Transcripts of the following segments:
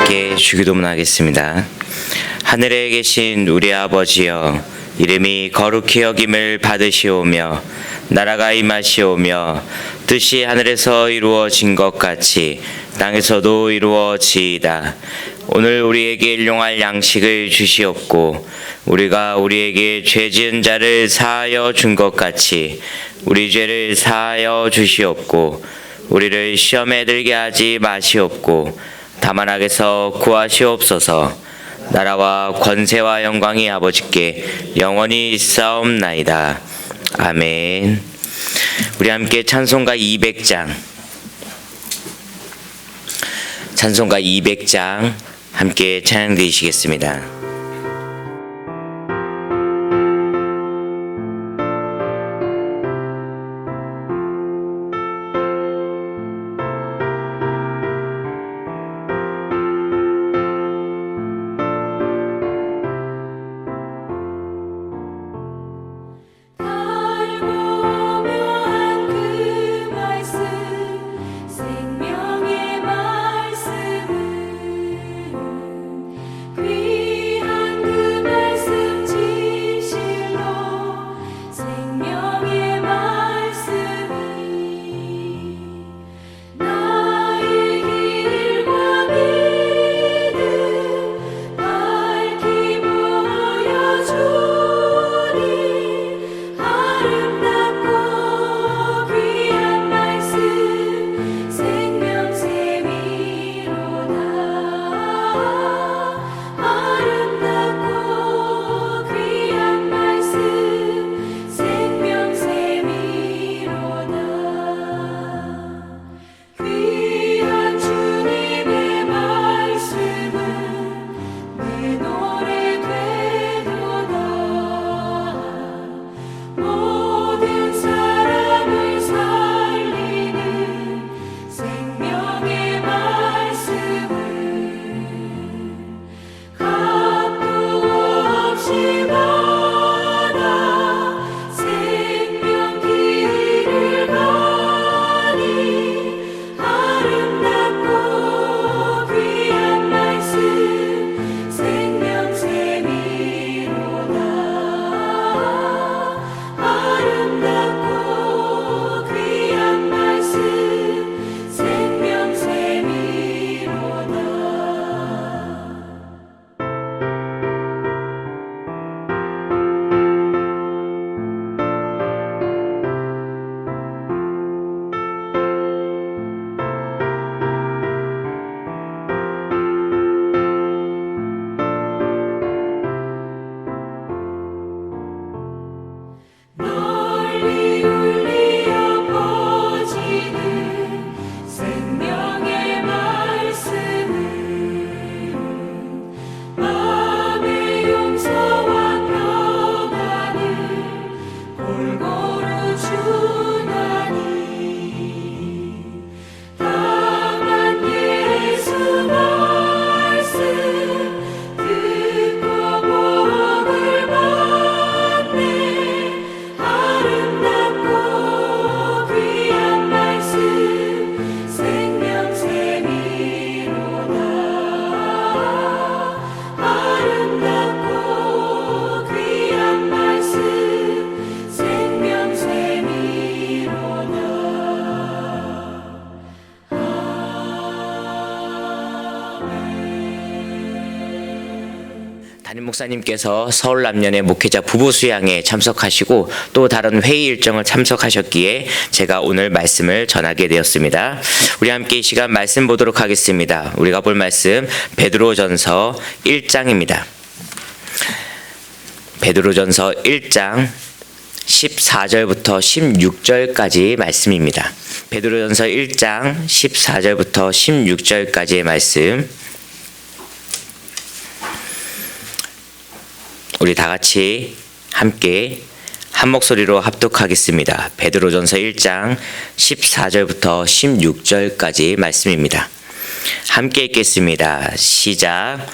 함께 주기도문하겠습니다. 하늘에 계신 우리 아버지여, 이름이 거룩히 여김을 받으시오며 나라가 임하시오며 뜻이 하늘에서 이루어진 것 같이 땅에서도 이루어지이다. 오늘 우리에게 일용할 양식을 주시옵고 우리가 우리에게 죄 지은 자를 사하여 준 것 같이 우리 죄를 사하여 주시옵고 우리를 시험에 들게 하지 마시옵고 다만 악에서 구하시옵소서. 나라와 권세와 영광이 아버지께 영원히 있사옵나이다. 아멘. 우리 함께 찬송가 200장 함께 찬양 드리시겠습니다. 담임 목사님께서 서울남년의 목회자 부부 수양에 참석하시고 또 다른 회의 일정을 참석하셨기에 제가 오늘 말씀을 전하게 되었습니다. 우리 함께 이 시간 말씀 보도록 하겠습니다. 우리가 볼 말씀 베드로전서 1장입니다. 베드로전서 1장 14절부터 16절까지 말씀입니다. 베드로전서 1장 14절부터 16절까지의 말씀, 우리 다 같이 함께 한 목소리로 합독하겠습니다. 베드로전서 1장 14절부터 16절까지 말씀입니다. 함께 읽겠습니다. 시작.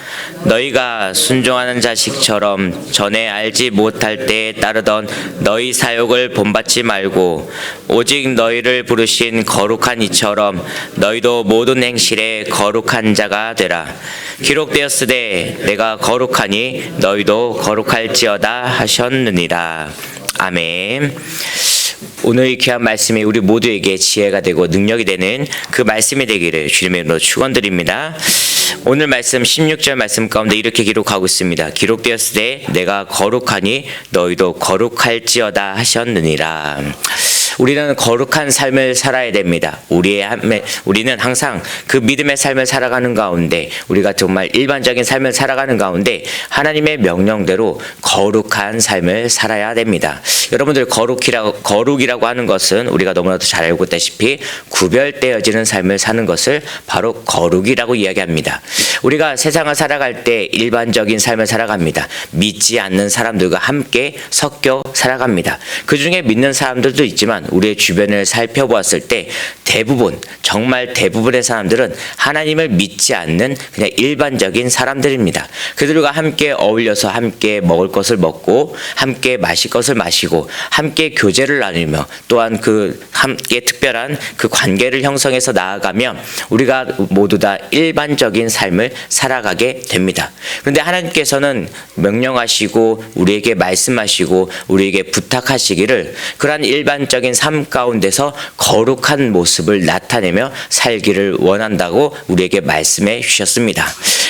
너희가 순종하는 자식처럼 전에 알지 못할 때에 따르던 너희 사욕을 본받지 말고 오직 너희를 부르신 거룩한 이처럼 너희도 모든 행실에 거룩한 자가 되라. 기록되었으되 내가 거룩하니 너희도 거룩할지어다 하셨느니라. 아멘. 오늘 이 귀한 말씀이 우리 모두에게 지혜가 되고 능력이 되는 그 말씀이 되기를 주님의 이름으로 축원드립니다. 오늘 말씀 16절 말씀 가운데 이렇게 기록하고 있습니다. 기록되었으되 내가 거룩하니 너희도 거룩할지어다 하셨느니라. 우리는 거룩한 삶을 살아야 됩니다. 우리는 항상 그 믿음의 삶을 살아가는 가운데, 우리가 정말 일반적인 삶을 살아가는 가운데 하나님의 명령대로 거룩한 삶을 살아야 됩니다. 여러분들, 거룩이라고 하는 것은 우리가 너무나도 잘 알고 있다시피 구별되어지는 삶을 사는 것을 바로 거룩이라고 이야기합니다. 우리가 세상을 살아갈 때 일반적인 삶을 살아갑니다. 믿지 않는 사람들과 함께 섞여 살아갑니다. 그 중에 믿는 사람들도 있지만 우리의 주변을 살펴보았을 때 정말 대부분의 사람들은 하나님을 믿지 않는 그냥 일반적인 사람들입니다. 그들과 함께 어울려서 함께 먹을 것을 먹고 함께 마실 것을 마시고 함께 교제를 나누며 또한 그 함께 특별한 그 관계를 형성해서 나아가면 우리가 모두 다 일반적인 삶을 살아가게 됩니다. 그런데 하나님께서는 명령하시고 우리에게 말씀하시고 우리에게 부탁하시기를 그러한 일반적인 삶 가운데서 거룩한 모습을 나타내며 살기를 원한다고 우리에게 말씀해 주셨습니다.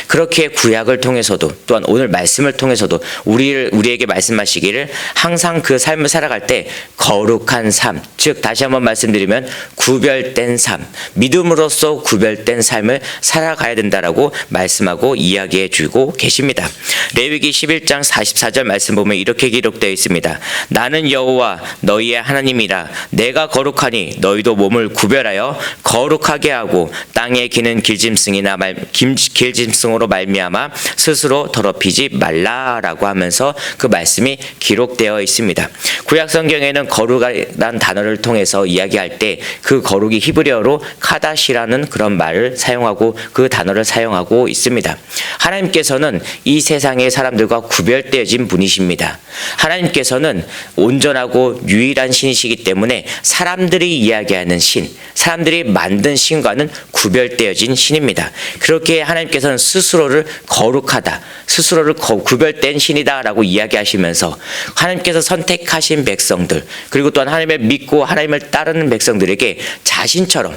그렇게 구약을 통해서도 또한 오늘 말씀을 통해서도 우리에게 말씀하시기를 항상 그 삶을 살아갈 때 거룩한 삶, 즉 다시 한번 말씀드리면 구별된 삶, 믿음으로써 구별된 삶을 살아가야 된다라고 말씀하고 이야기해 주고 계십니다. 레위기 11장 44절 말씀 보면 이렇게 기록되어 있습니다. 나는 여호와 너희의 하나님이라. 내가 거룩하니 너희도 몸을 구별하여 거룩하게 하고 땅에 기는 길짐승으로 말미암아 스스로 더럽히지 말라라고 하면서 그 말씀이 기록되어 있습니다. 구약 성경에는 거룩이라는 단어를 통해서 이야기할 때 그 거룩이 히브리어로 카다시라는 그런 말을 사용하고 그 단어를 사용하고 있습니다. 하나님께서는 이 세상의 사람들과 구별되어진 분이십니다. 하나님께서는 온전하고 유일한 신이시기 때문에 사람들이 이야기하는 신, 사람들이 만든 신과는 구별되어진 신입니다. 그렇게 하나님께서는 스스로를 거룩하다, 스스로를 구별된 신이다라고 이야기하시면서 하나님께서 선택하신 백성들, 그리고 또한 하나님을 믿고 하나님을 따르는 백성들에게 자신처럼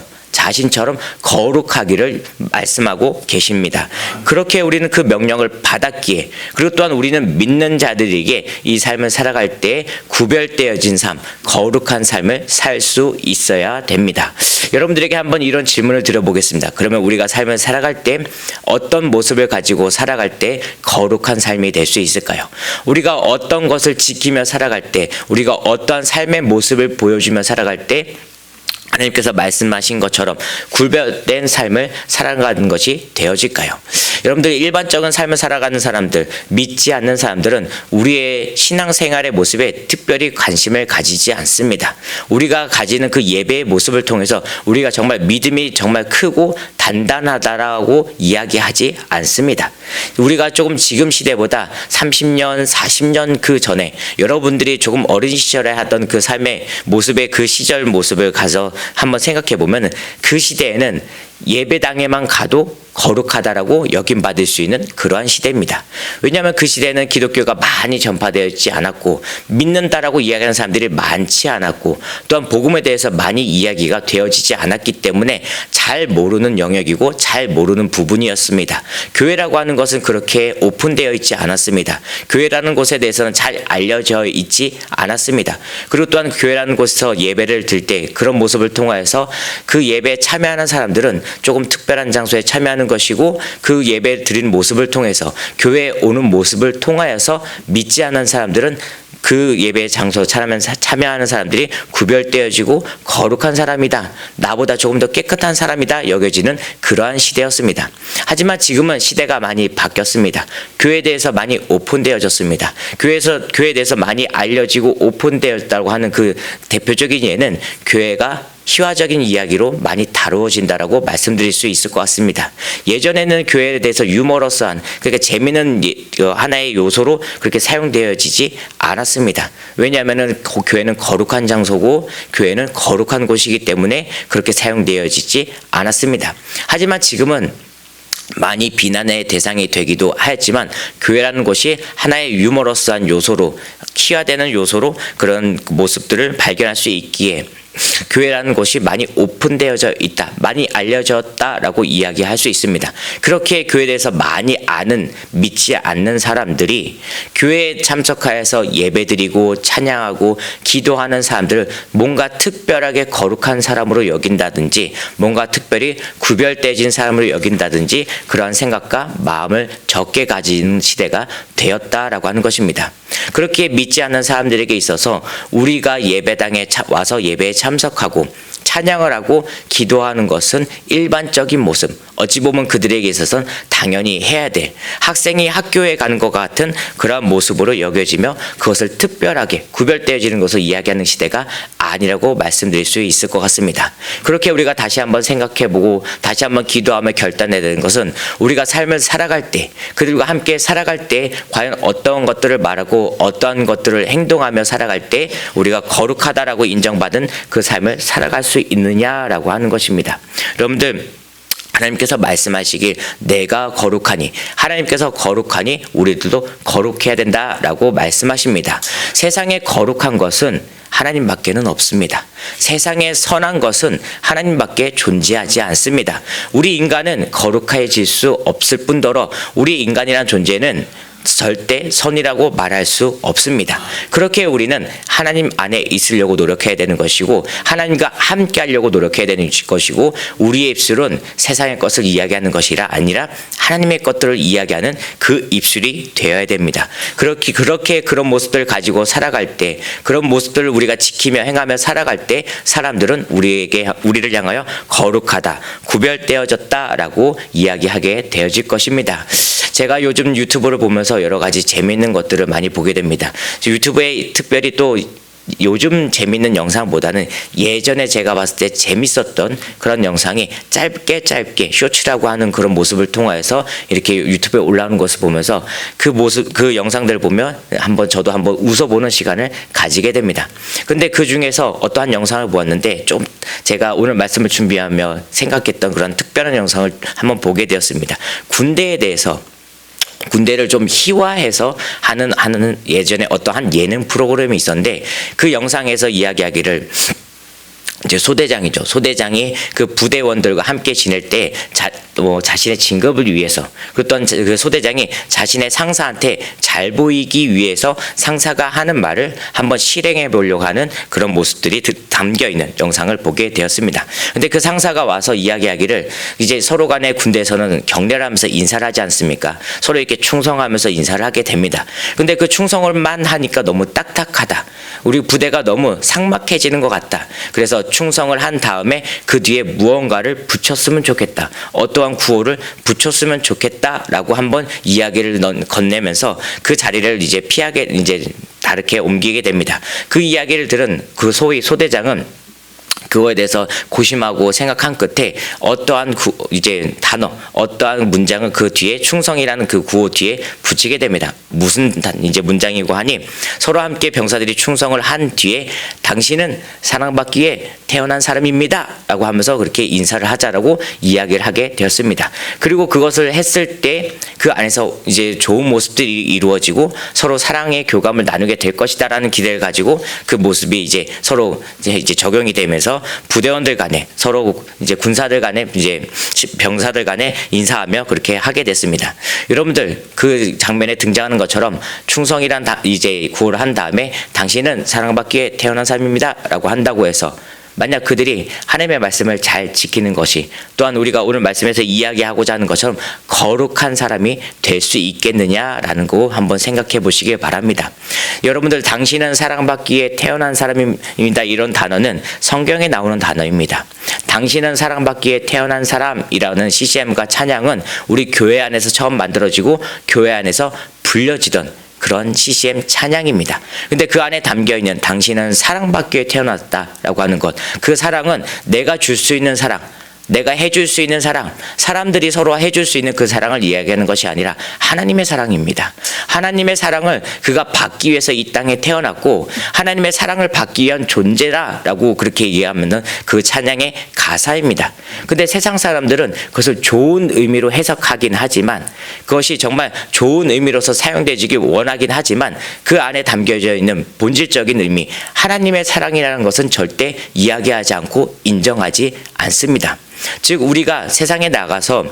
거룩하기를 말씀하고 계십니다. 그렇게 우리는 그 명령을 받았기에, 그리고 또한 우리는 믿는 자들에게 이 삶을 살아갈 때 구별되어진 삶, 거룩한 삶을 살 수 있어야 됩니다. 여러분들에게 한번 이런 질문을 드려보겠습니다. 그러면 우리가 삶을 살아갈 때 어떤 모습을 가지고 살아갈 때 거룩한 삶이 될 수 있을까요? 우리가 어떤 것을 지키며 살아갈 때, 우리가 어떠한 삶의 모습을 보여주며 살아갈 때 하나님께서 말씀하신 것처럼 구별된 삶을 살아가는 것이 되어질까요? 여러분들, 일반적인 삶을 살아가는 사람들, 믿지 않는 사람들은 우리의 신앙생활의 모습에 특별히 관심을 가지지 않습니다. 우리가 가지는 그 예배의 모습을 통해서 우리가 정말 믿음이 정말 크고 단단하다라고 이야기하지 않습니다. 우리가 조금 지금 시대보다 30년, 40년 그 전에 여러분들이 조금 어린 시절에 하던 그 삶의 모습의 그 시절 모습을 가서 한번 생각해 보면 그 시대에는 예배당에만 가도 거룩하다라고 여김받을 수 있는 그러한 시대입니다. 왜냐하면 그 시대에는 기독교가 많이 전파되어 있지 않았고 믿는다라고 이야기하는 사람들이 많지 않았고 또한 복음에 대해서 많이 이야기가 되어지지 않았기 때문에 잘 모르는 영역이고 잘 모르는 부분이었습니다. 교회라고 하는 것은 그렇게 오픈되어 있지 않았습니다. 교회라는 곳에 대해서는 잘 알려져 있지 않았습니다. 그리고 또한 교회라는 곳에서 예배를 드릴 때 그런 모습을 통하여서 그 예배에 참여하는 사람들은 조금 특별한 장소에 참여하는 것이고 그 예배 드리는 모습을 통해서 교회에 오는 모습을 통하여서 믿지 않는 사람들은 그 예배 장소 참여하는 사람들이 구별되어지고 거룩한 사람이다, 나보다 조금 더 깨끗한 사람이다 여겨지는 그러한 시대였습니다. 하지만 지금은 시대가 많이 바뀌었습니다. 교회에 대해서 많이 오픈되어졌습니다. 교회에 대해서 많이 알려지고 오픈되었다고 하는 그 대표적인 예는 교회가 희화적인 이야기로 많이 다루어진다라고 말씀드릴 수 있을 것 같습니다. 예전에는 교회에 대해서 유머러스한, 그러니까 재미있는 하나의 요소로 그렇게 사용되어지지 않았습니다. 왜냐하면은 교회는 거룩한 장소고 교회는 거룩한 곳이기 때문에 그렇게 사용되어지지 않았습니다. 하지만 지금은 많이 비난의 대상이 되기도 하였지만 교회라는 곳이 하나의 유머러스한 요소로, 희화되는 요소로 그런 모습들을 발견할 수 있기에 교회라는 곳이 많이 오픈되어져 있다, 많이 알려졌다라고 이야기할 수 있습니다. 그렇게 교회에 대해서 많이 아는, 믿지 않는 사람들이 교회에 참석하여서 예배드리고 찬양하고 기도하는 사람들을 뭔가 특별하게 거룩한 사람으로 여긴다든지 뭔가 특별히 구별되어진 사람으로 여긴다든지 그러한 생각과 마음을 적게 가진 시대가 되었다라고 하는 것입니다. 그렇게 믿지 않는 사람들에게 있어서 우리가 예배당에 와서 예배에 참석하고 찬양을 하고 기도하는 것은 일반적인 모습, 어찌 보면 그들에게 있어서는 당연히 해야 될, 학생이 학교에 가는 것 같은 그런 모습으로 여겨지며 그것을 특별하게 구별되어지는 것을 이야기하는 시대가 아니라고 말씀드릴 수 있을 것 같습니다. 그렇게 우리가 다시 한번 생각해보고 다시 한번 기도하며 결단해야 되는 것은 우리가 삶을 살아갈 때, 그들과 함께 살아갈 때 과연 어떤 것들을 말하고 어떤 것들을 행동하며 살아갈 때 우리가 거룩하다라고 인정받은 그 삶을 살아갈 수 있느냐라고 하는 것입니다. 여러분들, 하나님께서 말씀하시길 내가 거룩하니, 하나님께서 거룩하니 우리들도 거룩해야 된다라고 말씀하십니다. 세상에 거룩한 것은 하나님밖에는 없습니다. 세상에 선한 것은 하나님밖에 존재하지 않습니다. 우리 인간은 거룩해질 수 없을 뿐더러 우리 인간이라는 존재는 절대 선이라고 말할 수 없습니다. 그렇게 우리는 하나님 안에 있으려고 노력해야 되는 것이고 하나님과 함께 하려고 노력해야 되는 것이고 우리의 입술은 세상의 것을 이야기하는 것이라 아니라 하나님의 것들을 이야기하는 그 입술이 되어야 됩니다. 그렇게 그런 모습들을 가지고 살아갈 때, 그런 모습들을 우리가 지키며 행하며 살아갈 때 사람들은 우리를 향하여 거룩하다, 구별되어졌다라고 이야기하게 되어질 것입니다. 제가 요즘 유튜브를 보면서 여러 가지 재미있는 것들을 많이 보게 됩니다. 유튜브에 특별히 또 요즘 재미있는 영상보다는 예전에 제가 봤을 때 재밌었던 그런 영상이 짧게 쇼츠라고 하는 그런 모습을 통하여서 이렇게 유튜브에 올라오는 것을 보면서 그 모습, 그 영상들을 보면 저도 한번 웃어보는 시간을 가지게 됩니다. 근데 그 중에서 어떠한 영상을 보았는데 좀 제가 오늘 말씀을 준비하며 생각했던 그런 특별한 영상을 한번 보게 되었습니다. 군대를 좀 희화해서 하는 예전에 어떠한 예능 프로그램이 있었는데 그 영상에서 이야기하기를 이제 소대장이죠. 소대장이 그 부대원들과 함께 지낼 때 자신의 진급을 위해서, 그 소대장이 자신의 상사한테 잘 보이기 위해서 상사가 하는 말을 한번 실행해 보려고 하는 그런 모습들이 담겨 있는 영상을 보게 되었습니다. 근데 그 상사가 와서 이야기하기를 이제 서로 간에 군대에서는 경례를 하면서 인사를 하지 않습니까? 서로 이렇게 충성하면서 인사를 하게 됩니다. 근데 그 충성을만 하니까 너무 딱딱하다. 우리 부대가 너무 삭막해지는 것 같다. 그래서 충성을 한 다음에 그 뒤에 무언가를 붙였으면 좋겠다. 어떠한 구호를 붙였으면 좋겠다라고 한번 이야기를 건네면서 그 자리를 이제 다르게 옮기게 됩니다. 그 이야기를 들은 그 소위 소대장은 그거에 대해서 고심하고 생각한 끝에 어떠한 어떠한 문장을 그 뒤에 충성이라는 그 구호 뒤에 붙이게 됩니다. 무슨 문장이고 하니 서로 함께 병사들이 충성을 한 뒤에 당신은 사랑받기에 태어난 사람입니다 라고 하면서 그렇게 인사를 하자라고 이야기를 하게 되었습니다. 그리고 그것을 했을 때 그 안에서 이제 좋은 모습들이 이루어지고 서로 사랑의 교감을 나누게 될 것이다 라는 기대를 가지고 그 모습이 이제 서로 이제 적용이 되면서 부대원들 간에 서로 이제 군사들 간에 이제 병사들 간에 인사하며 그렇게 하게 됐습니다. 여러분들 그 장면에 등장하는 것처럼 충성이란 이제 구호를 한 다음에 당신은 사랑받기에 태어난 사람입니다라고 한다고 해서 만약 그들이 하나님의 말씀을 잘 지키는 것이 또한 우리가 오늘 말씀에서 이야기하고자 하는 것처럼 거룩한 사람이 될 수 있겠느냐라는 거 한번 생각해 보시길 바랍니다. 여러분들 당신은 사랑받기에 태어난 사람입니다. 이런 단어는 성경에 나오는 단어입니다. 당신은 사랑받기에 태어난 사람이라는 CCM과 찬양은 우리 교회 안에서 처음 만들어지고 교회 안에서 불려지던 그런 CCM 찬양입니다. 근데 그 안에 담겨 있는 당신은 사랑받기 위해 태어났다라고 하는 것, 그 사랑은 내가 줄 수 있는 사랑, 내가 해줄 수 있는 사랑, 사람들이 서로 해줄 수 있는 그 사랑을 이야기하는 것이 아니라 하나님의 사랑입니다. 하나님의 사랑을 그가 받기 위해서 이 땅에 태어났고 하나님의 사랑을 받기 위한 존재라라고 그렇게 이해하면 그 찬양의 가사입니다. 근데 세상 사람들은 그것을 좋은 의미로 해석하긴 하지만, 그것이 정말 좋은 의미로서 사용되기 원하긴 하지만, 그 안에 담겨져 있는 본질적인 의미, 하나님의 사랑이라는 것은 절대 이야기하지 않고 인정하지 않습니다. 즉 우리가 세상에 나가서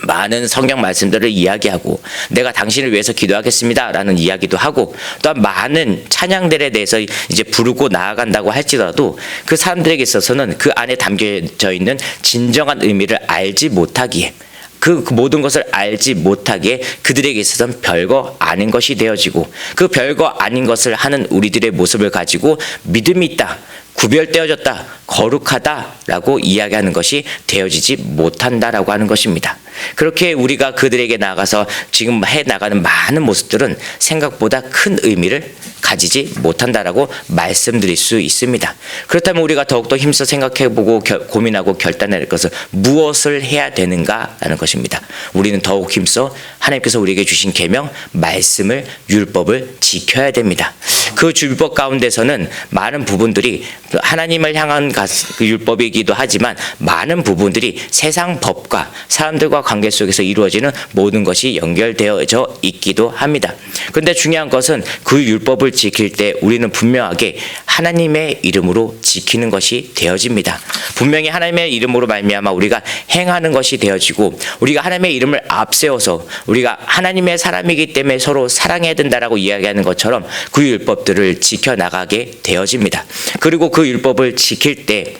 많은 성경 말씀들을 이야기하고 내가 당신을 위해서 기도하겠습니다 라는 이야기도 하고 또한 많은 찬양들에 대해서 이제 부르고 나아간다고 할지라도 그 사람들에게 있어서는 그 안에 담겨져 있는 진정한 의미를 알지 못하기에, 그 모든 것을 알지 못하기에 그들에게 있어서는 별거 아닌 것이 되어지고, 그 별거 아닌 것을 하는 우리들의 모습을 가지고 믿음이 있다, 구별되어졌다, 거룩하다라고 이야기하는 것이 되어지지 못한다라고 하는 것입니다. 그렇게 우리가 그들에게 나가서 지금 해나가는 많은 모습들은 생각보다 큰 의미를 가지지 못한다라고 말씀드릴 수 있습니다. 그렇다면 우리가 더욱더 힘써 생각해보고 고민하고 결단할 것은 무엇을 해야 되는가라는 것입니다. 우리는 더욱 힘써 하나님께서 우리에게 주신 계명, 말씀을, 율법을 지켜야 됩니다. 그 율법 가운데서는 많은 부분들이 하나님을 향한 그 율법이기도 하지만 많은 부분들이 세상 법과 사람들과 관계 속에서 이루어지는 모든 것이 연결되어져 있기도 합니다. 그런데 중요한 것은 그 율법을 지킬 때 우리는 분명하게 하나님의 이름으로 지키는 것이 되어집니다. 분명히 하나님의 이름으로 말미암아 우리가 행하는 것이 되어지고, 우리가 하나님의 이름을 앞세워서 우리가 하나님의 사람이기 때문에 서로 사랑해야 된다라고 이야기하는 것처럼 그 율법들을 지켜나가게 되어집니다. 그리고 그 율법을 지킬 때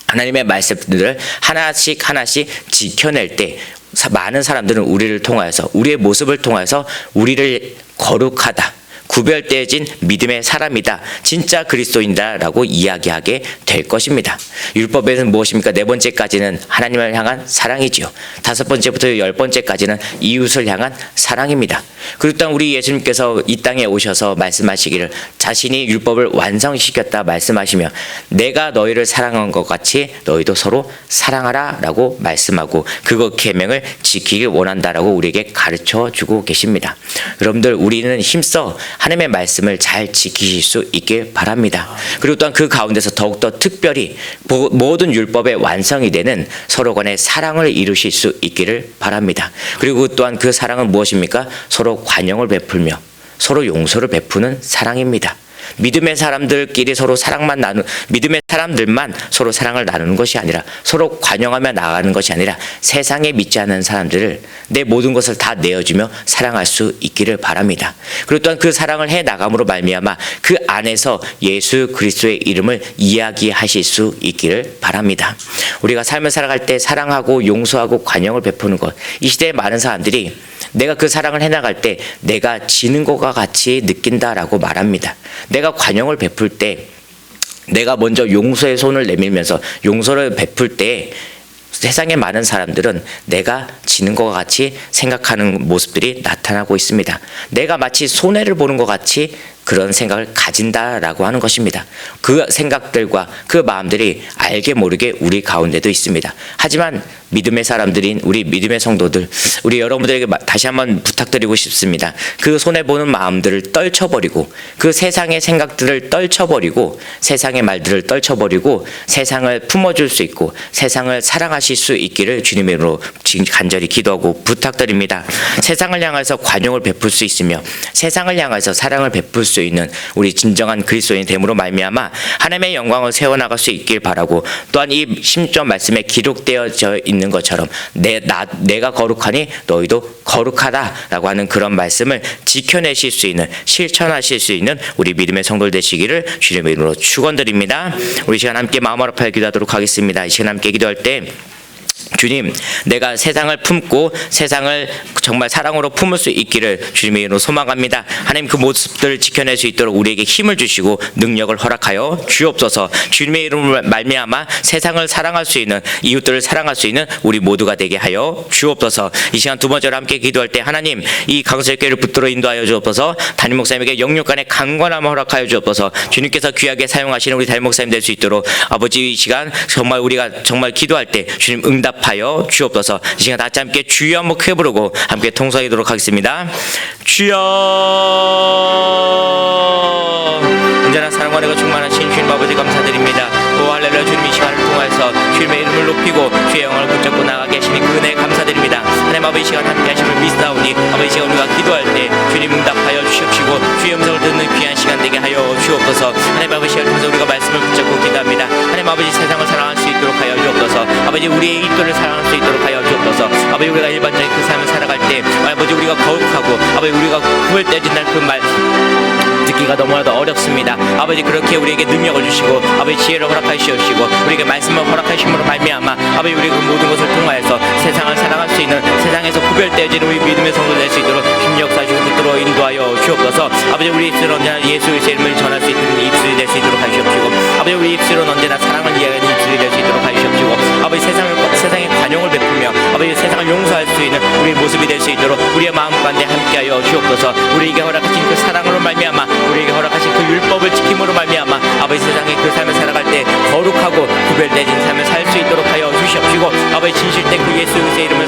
하나님의 말씀들을 하나씩 지켜낼 때 많은 사람들은 우리를 통하여서, 우리의 모습을 통하여서 우리를 거룩하다, 구별되어진 믿음의 사람이다, 진짜 그리스도인다 라고 이야기하게 될 것입니다. 율법에는 무엇입니까? 네 번째까지는 하나님을 향한 사랑이지요. 다섯 번째부터 10번째까지는 이웃을 향한 사랑입니다. 그리고 또 우리 예수님께서 이 땅에 오셔서 말씀하시기를 자신이 율법을 완성시켰다 말씀하시며 내가 너희를 사랑한 것 같이 너희도 서로 사랑하라 라고 말씀하고 그거 계명을 지키길 원한다라고 우리에게 가르쳐 주고 계십니다. 여러분들, 우리는 힘써 하나님의 말씀을 잘 지키실 수 있길 바랍니다. 그리고 또한 그 가운데서 더욱더 특별히 모든 율법의 완성이 되는 서로 간의 사랑을 이루실 수 있기를 바랍니다. 그리고 또한 그 사랑은 무엇입니까? 서로 관용을 베풀며 서로 용서를 베푸는 사랑입니다. 믿음의 사람들끼리 서로 믿음의 사람들만 서로 사랑을 나누는 것이 아니라 서로 관용하며 나가는 것이 아니라 세상에 믿지 않는 사람들을 내 모든 것을 다 내어주며 사랑할 수 있기를 바랍니다. 그리고 또한 그 사랑을 해 나감으로 말미암아 그 안에서 예수 그리스도의 이름을 이야기하실 수 있기를 바랍니다. 우리가 삶을 살아갈 때 사랑하고 용서하고 관용을 베푸는 것, 이 시대의 많은 사람들이 내가 그 사랑을 해나갈 때 내가 지는 것과 같이 느낀다라고 말합니다. 내가 관용을 베풀 때, 내가 먼저 용서의 손을 내밀면서 용서를 베풀 때 세상의 많은 사람들은 내가 지는 것과 같이 생각하는 모습들이 나타나고 있습니다. 내가 마치 손해를 보는 것 같이 그런 생각을 가진다라고 하는 것입니다. 그 생각들과 그 마음들이 알게 모르게 우리 가운데도 있습니다. 하지만 믿음의 사람들인 우리 믿음의 성도들, 우리 여러분들에게 다시 한번 부탁드리고 싶습니다. 그 손해보는 마음들을 떨쳐버리고 그 세상의 생각들을 떨쳐버리고 세상의 말들을 떨쳐버리고 세상을 품어줄 수 있고 세상을 사랑하실 수 있기를 주님의 이름으로 간절히 기도하고 부탁드립니다. 세상을 향해서 관용을 베풀 수 있으며 세상을 향해서 사랑을 베풀 수 있는 우리 진정한 그리스도인이 됨으로 말미암아 하나님의 영광을 세워나갈 수 있길 바라고, 또한 이 10절 말씀에 기록되어져 있는 것처럼 내가 거룩하니 너희도 거룩하다라고 하는 그런 말씀을 지켜내실 수 있는, 실천하실 수 있는 우리 믿음의 성도들 되시기를 주님의 이름으로 축원드립니다. 우리 시간 함께 마음을 합하여 기도하도록 하겠습니다. 이 시간 함께 기도할 때 주님, 내가 세상을 품고 세상을 정말 사랑으로 품을 수 있기를 주님의 이름으로 소망합니다. 하나님, 그 모습들을 지켜낼 수 있도록 우리에게 힘을 주시고 능력을 허락하여 주옵소서. 주님의 이름으로 말미암아 세상을 사랑할 수 있는, 이웃들을 사랑할 수 있는 우리 모두가 되게 하여 주옵소서. 이 시간 두 번째로 함께 기도할 때 하나님, 이 강설교회를 붙들어 인도하여 주옵소서. 담임 목사님에게 영육 간의 강건함을 허락하여 주옵소서. 주님께서 귀하게 사용하시는 우리 담임 목사님 될 수 있도록 아버지, 이 시간 정말 우리가 정말 기도할 때 주님 응답하여 주옵소서. 이 시간 다 같이 함께 주여 한번 크게 부르고 함께 통성하도록 하겠습니다. 주여. 언제나 사랑과 은혜가 충만하신 주님 아버지 감사드립니다. 오 할렐루야. 주님, 이 시간을 통해서 주님의 이름을 높이고 주의 영광을 붙잡고 나아가 계시니 그 은혜에 감사드립니다. 하나님 아버지, 이 시간 함께 하심을 믿사오니 아버지, 이 시간 우리가 기도할 때 주님 응답하여 주시옵시고 주의 음성을 듣는 귀한 시간 되게 하여 주옵소서. 하나님 아버지, 시간을 통해서 우리가 말씀을 붙잡고 기도합니다. 하나님 아버지, 세상을 사랑할 수 있도록 하여 주옵소서. 아버지, 우리의 이웃들을 사랑할 수 있도록 하여 주옵소서. 아버지, 우리가 일반적인 그 삶을 살아갈 때 아버지, 우리가 거룩하고 아버지, 우리가 구별되어진다는 그 말 듣기가 너무나도 어렵습니다. 아버지, 그렇게 우리에게 능력을 주시고 아버지, 지혜를 허락하시옵시고 우리에게 말씀을 허락하심으로 말미암아 아버지, 우리가 그 모든 것을 통하여서 세상을 사랑할 수 있는, 세상에서 구별되어진 우리 믿음의 성도 될 수 있도록 힘 역사하시고 붙들어 인도하여 주옵소서. 아버지, 우리 입술은 언제나 예수 그리스도의 이름을 전할 수 있는 입술이 될 수 있도록 하시옵시고 아버지, 우리 입술은 언제나 사랑을 이야기하는 입술이 될 수 있도록 하시옵시고 아버지, 세상에 관용을 베푸며 아버지, 세상을 용서할 수 있는 우리의 모습이 될 수 있도록 우리의 마음 가운데 함께하여 주옵소서. 우리에게 허락하신 그 사랑으로 말미암아, 우리에게 허락하신 그 율법을 지킴으로 말미암아 아버지, 세상에 그 삶을 살아갈 때 거룩하고 구별되진 삶을 살 수 있도록 하여 주시옵시고 아버지, 진실된 그 예수 그리스도의 이름을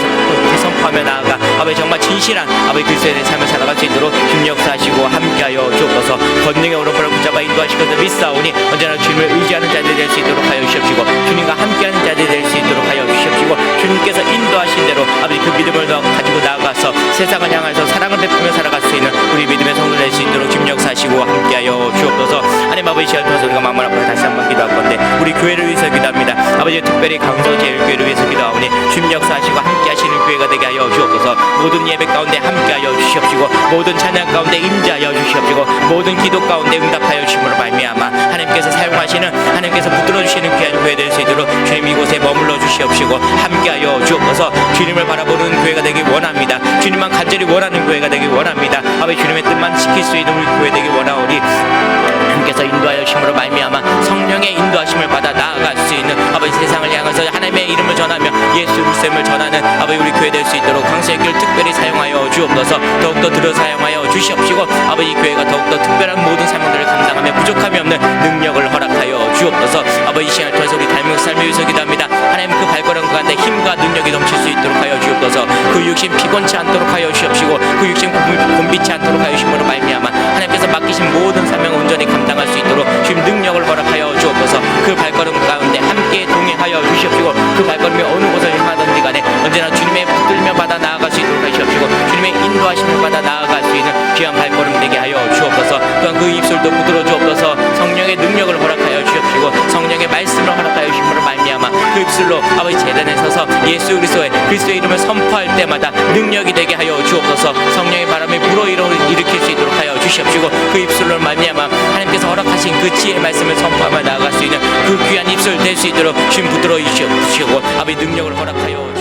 선포하며 나아가 아버지, 정말 진실한 아버지 그리스도의 삶을 살아갈 수 있도록 힘 역사하시고 함께하여 주옵소서. 권능의 오른발을 붙잡아 인도하시거든 믿사오니 언제나 주님을 의지하는 자들이 될 수 있도록 하여 주시옵시고 주님과 함께하는 자들이 될 수 있도록 하여 주시옵시고 주님께서 인도하신 대로 아버지, 그 믿음을 가지고 나아가서 세상을 향해서 사랑을 베푸며 살아갈 수 있는 우리 믿음의 성도 될 수 있도록 힘 역사하시고 함께하여 주옵소서. 하나님 아버지, 시간 통해서 우리가 마음을 앞으로 다시 한번 기도할 건데 우리 교회를 위해서 기도합니다. 아버지, 특별히 강서 제일교회를 위해서 기도하오니 주님 역사하시고 함께하시는 교회가 되게 하여 주옵소서. 모든 예배 가운데 함께하여 주시옵시고 모든 찬양 가운데 임재하여 주시옵시고 모든 기도 가운데 응답하여 주심으로 말미암아 하나님께서 사용하시는, 하나님께서 붙들어 주시는 귀한 교회 될 수 있도록 주님 이곳에 머물러 주시옵시고 함께하여 주옵소서. 주님을 바라보는 교회가 되길 원합니다. 주님만 간절히 원하는 교회가 되길 원합니다. 아버지, 주님의 뜻만 지킬 수 있는 우리 교회 되길 원하오니 하나님께서 인도하여 주심으로 말미암아 성령의 인도하심을 받아 나아갈 수 있는 아버지, 세상을 향해서 하나님의 이름을 전하며 예수 그리스도를 전하는 아버지, 우리 교회 될 수 있도록 강서의 길을 특별히 사용하여 주옵소서. 더욱더 들어 사용하여 주시옵시고 아버지, 교회가 더욱더 특별한 모든 삶들을 감당하며 부족함이 없는 능력을 허락하여 주옵소서. 아버지, 이 시간을 통해서 우리 닮은 삶을 위해서 기도합니다. 하나님, 그 발걸음 가운데 힘과 능력이 넘칠 수 있도록 하여 주옵소서. 그 육신 피곤치 않도록 하여 주옵시고 그 육신 곤비치 않도록 하여 주심으로 말미암아 하나님께서 맡기신 모든 사명을 온전히 감당할 수 있도록 주님 능력을 허락하여 주옵소서. 그 발걸음 가운데 함께 동행하여 주시옵시고 그 발걸음이 어느 곳을 향하든지 간에 언제나 주님의 붙들며 받아 나아갈 수 있도록 하시옵시고 주님의 인도하심을 받아 나아갈 수 있는 귀한 발걸음 되게 하여 주옵소서. 또한 그 입술도 붙들어 주옵소서. 성령의 능력을 허락하여 주옵시고 성령의 말씀을 허락하여 주심으로 말미암아 그 입술로 아버지 제단에 서서 예수 그리스도의 이름을 선포할 때마다 능력이 되게 하여 주옵소서. 성령의 바람이 불어일으킬 수 있도록 하여 주시옵시고 그 입술로 말미암아 하나님께서 허락하신 그 지혜의 말씀을 선포하며 나아갈 수 있는 그 귀한 입술 될 수 있도록 주님 붙들어 주시옵시고 아버지, 능력을 허락하여